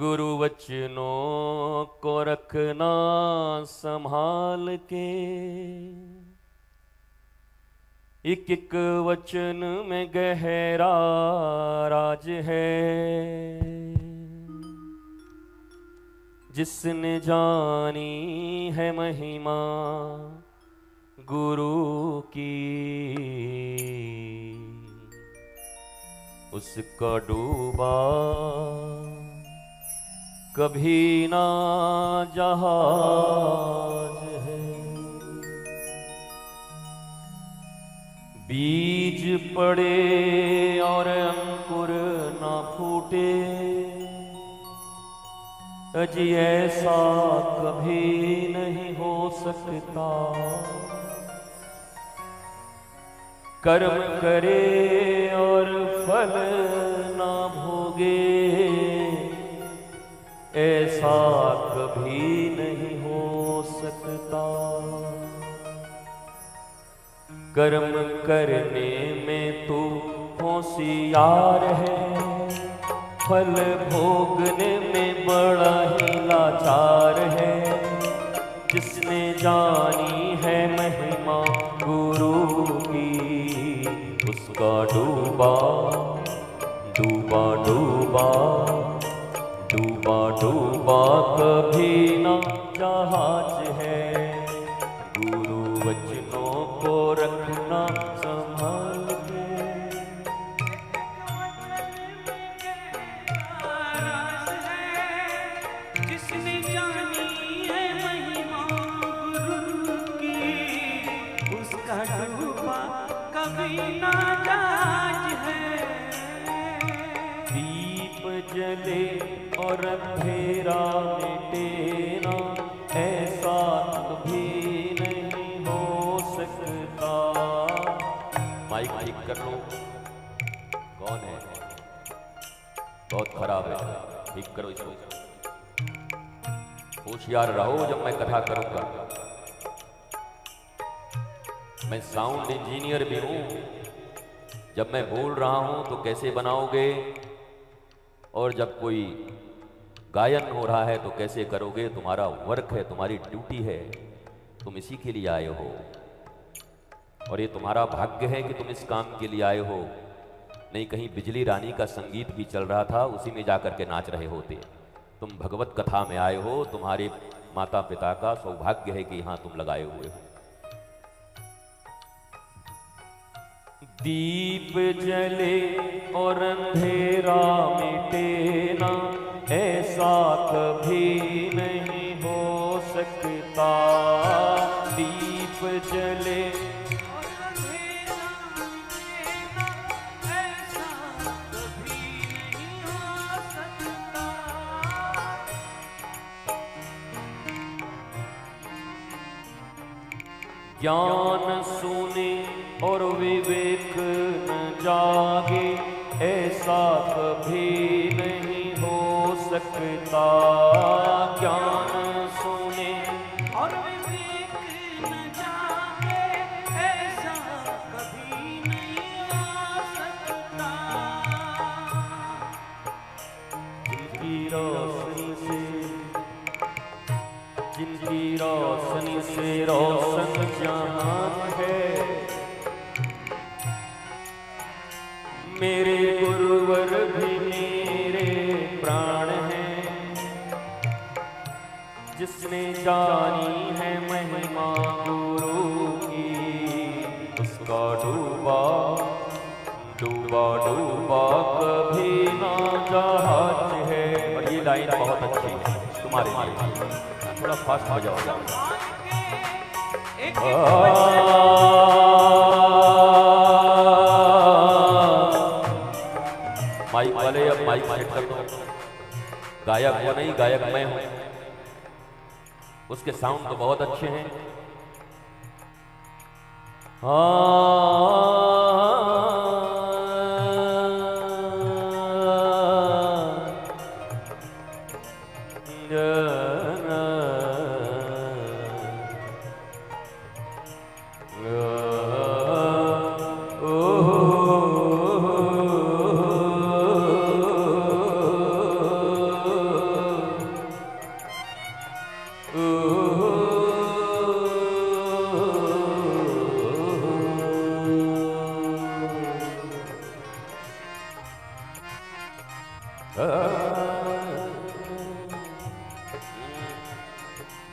गुरु वचनों को रखना संभाल के, एक एक वचन में गहरा राज है। जिसने जानी है महिमा गुरु की, उसका डूबा कभी ना जहाज है। बीज पड़े और अंकुर ना फूटे, अजी ऐसा कभी नहीं हो सकता। कर्म करे और फल ना भोगे, ऐसा कभी नहीं हो सकता। कर्म करने में तू होशियार है, फल भोगने में बड़ा ही लाचार है। जिसने जानी है महिमा गुरु की, उसका डूबा डूबा डूबा डूबा डूबा कभी ना जहाज है। गुरु वचनों को रखना संभाल के, जिसने जानी है महिमा गुरु की, उसका डूबा कभी ना जहाज है। दीप जले और अंधेरा मिटे ना, ऐसा कभी नहीं हो सकता। माइक ठीक कर लो। कौन है? बहुत खराब है, ठीक करो इसको। होशियार रहो जब मैं कथा करूंगा। मैं साउंड इंजीनियर भी हूं। जब मैं बोल रहा हूं तो कैसे बनाओगे, और जब कोई गायन हो रहा है तो कैसे करोगे। तुम्हारा वर्क है, तुम्हारी ड्यूटी है, तुम इसी के लिए आए हो। और ये तुम्हारा भाग्य है कि तुम इस काम के लिए आए हो। नहीं कहीं बिजली रानी का संगीत भी चल रहा था, उसी में जाकर के नाच रहे होते। तुम भगवत कथा में आए हो, तुम्हारे माता पिता का सौभाग्य है कि यहां तुम लगाए हुए हो। दीप जले और अंधेरा मिटे ना, ऐसा कभी नहीं हो सकता। दीप जले और अंधेरा मिटे ना, ऐसा कभी नहीं हो सकता। ज्ञान सुने और विवेक न जागे, ऐसा कभी नहीं हो सकता। ज्ञान सुने और विवेक न जागे, ऐसा कभी नहीं हो सकता। जिनकी रोशनी से रोशन जहान है। मेरे गुरुवर भी मेरे प्राण हैं। जिसने जानी है महिमा गुरु की, उसका डूबा डूबा डूबा कभी ना जहाज है। और ये लाइन बहुत अच्छी है तुम्हारे लिए, थोड़ा फास्ट हो जाओ। माइक वाले अब माइक सेट कर दो। गायक वो नहीं, गायक मैं हूं। उसके साउंड तो बहुत अच्छे हैं।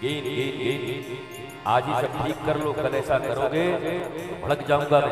गेन गेन गेन, आज ही सब ठीक कर लो, कल ऐसा करोगे तो भड़क जाऊंगा मैं।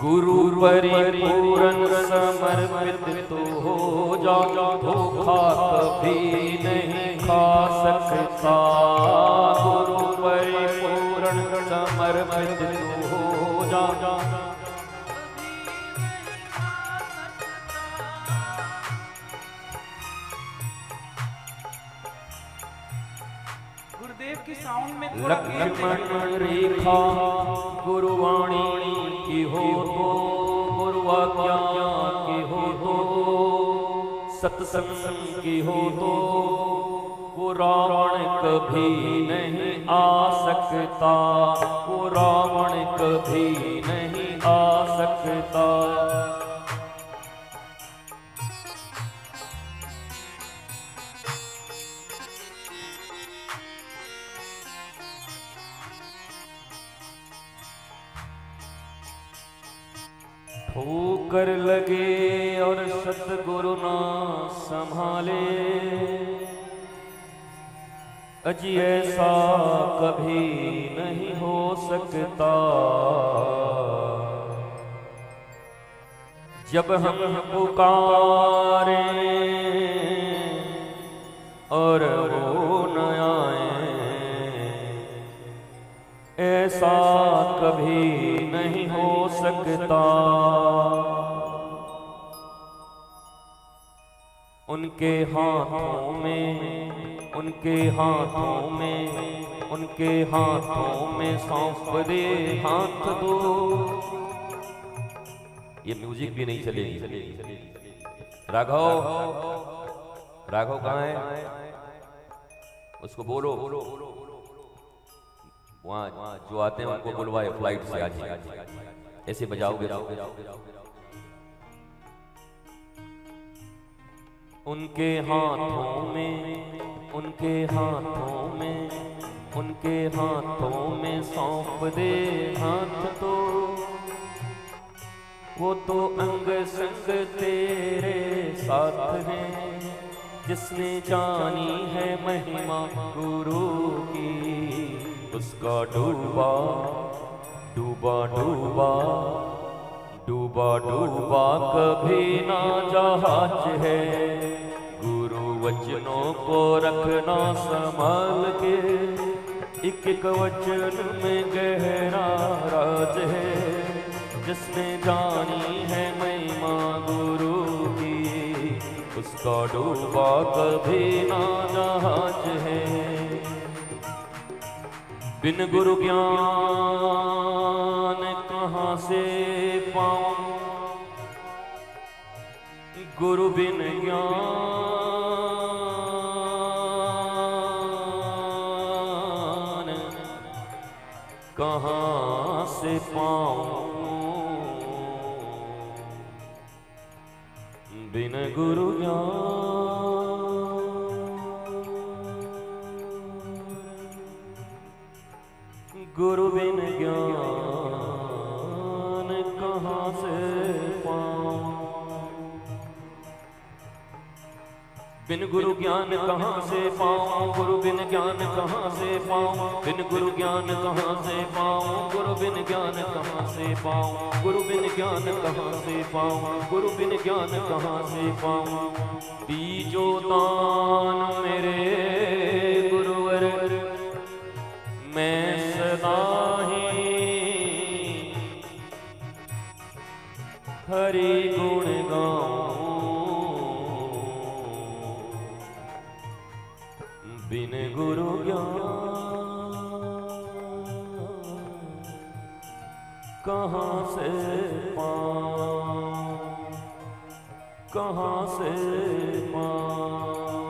गुरु परिपूर्ण समर्पित तो हो जाओ, धोखा कभी नहीं खा सकता। गुरु परिपूर्ण समर्पित तो हो जाओ, गुरुदेव की साउंड में थोड़ा लक्ष्मण रेखा गुरुवाणी की हो तो, गुरु आज्ञा की हो तो, सत्संग की हो तो, वो रावण कभी नहीं आ सकता, वो रावण कभी नहीं आ सकता। ठोकर लगे और सतगुरु ना संभाले, अजी ऐसा कभी नहीं हो सकता। जब हम पुकारे और वो न आए, ऐसा कभी नहीं हो सकता। उनके हाथों में, उनके हाथों में, उनके हाथों में सौंप दे हाथ दो। ये म्यूजिक भी नहीं चलेगी। राघव, राघव कहाँ है? उसको बोलो वहाँ जो आते हैं उनको बुलवाए फ्लाइट से आज। ऐसे बजाओगे उनके हाथों में, उनके हाथों में, उनके हाथों में सौंप दे हाथ तो, वो तो अंग संग तेरे साथ हैं। जिसने जानी है महिमा गुरु की, उसका डूबा डूबा डूबा डूबा डूबा कभी ना जहाज है। गुरु वचनों को रखना संभाल के, एक एक वचन में गहरा राज है। जिसने जानी है महिमा गुरु की, उसका डूबा कभी ना जहाज है। बिन गुरु ज्ञान कहाँ से पाऊं, गुरु बिन ज्ञान कहाँ से पाऊं। बिन गुरु गुरु बिन ज्ञान कहाँ से पाऊं। बिन गुरु ज्ञान कहाँ से पाऊं, गुरु बिन ज्ञान कहाँ से पाऊं। बिन गुरु ज्ञान कहाँ से पाऊं, गुरु बिन ज्ञान कहाँ से पाऊं। गुरु बिन ज्ञान कहाँ से पाऊं, गुरु बिन ज्ञान कहाँ से पाऊं। दीजो दान मेरे गुरुवर हरि गुण गाऊं बिन गुरु ज्ञान कहाँ से पाऊं, कहाँ से पाऊं।